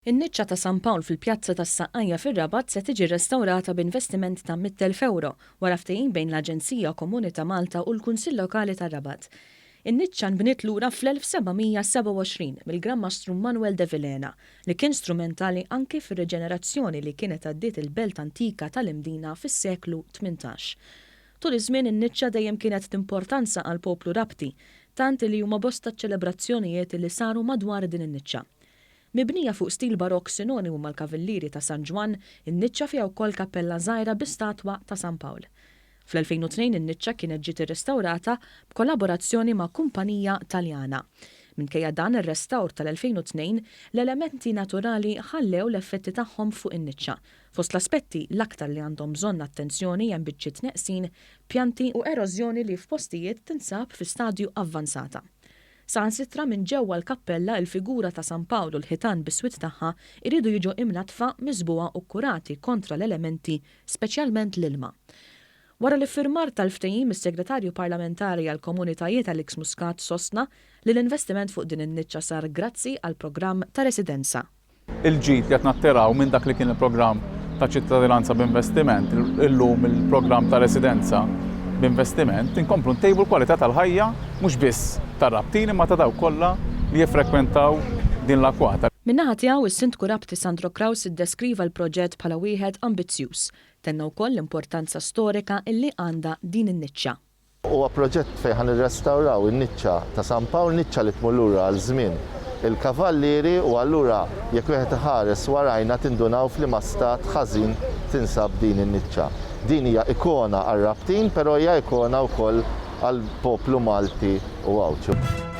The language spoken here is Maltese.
In-niċċa ta' San Pawl fil-Pjazza tas-Saqqajja fir-Rabat se tiġi rrestawrata b'investiment ta' 100,000 euro wara ftehim bejn l-Aġenzija Komuni ta' Malta u l-Kunsill Lokali tar-Rabat. In-niċċa nbniet lura fl-1727 mill-Gran Manuel de Villena li kien strumentali anke fir-riġenerazzjoni li kienet għaddiet il-belt antika tal-Imdina fis-seklu 18. Tul iż-żmien in-niċċa dejjem kienet d'importanza għal poplu Rabti, tant li huma bosta ċelebrazzjonijiet li saru madwar din in-niċċa. Mibnija fuq stil barokk sinonimu mal-Kavallieri ta' San Ġwan, in-niċċa fiha wkoll kappella żgħira bi-statwa ta' San Pawl. Fl-2002 in-niċċa kienet ġiet irrestawrata b'kollaborazzjoni ma' kumpanija Taljana. Minkejja dan ir-restawr tal-2002, l-elementi naturali ħallew l-effetti tagħhom fuq in-niċċa. Fost l-aspetti l-aktar li għandhom bżonn attenzjoni hemm biċċiet neqsin, pjanti u erożjoni li f'postijiet tinsab fi stadju avvanzata. Saħansitra minn ġewwa l-kappella il-figura ta' San Pawl u l-ħitan bis-swit tagħha iridu jiġu imnatfa, miżbuha u kurati kontra l-elementi, speċjalment l-ilma. Wara l-iffirmar tal-ftehim is-Segretarju Parlamentari għall Komunitajiet Alex Muscat sostna li l-investiment fuq din in-niċċa sar grazzi għal programm ta' residenza. Il-ġid li qed nattiraw minn dak li kien il-programm ta' ċittadinanza b'investiment, illum il-programm ta' residenza b'investiment, inkomplu ntejbu l-kwalità tal-ħajja mhux biss tar-Rabtin imma ta' dawk kollha li jiffrekwentaw din l-akwata. Min-naħa tiegħu is-Sindku Rabti Sandro Kraus iddeskriva l-proġett bħala wieħed ambizzjuż, tenna wkoll l-importanza storika illi għandha din in-niċċa. Huwa proġett fejn ħan irrestawraw in-niċċa ta' San Pawl, niċċa li tmur lura għal żmien il-Kavallieri u allura jekk wieħed iħares warajna tindunaw f'liema stat ħażin tinsab din in-niċċa. Din hija ikona għar-Rabtin, però hija ikona wkoll għall-poplu Malti u Awċu.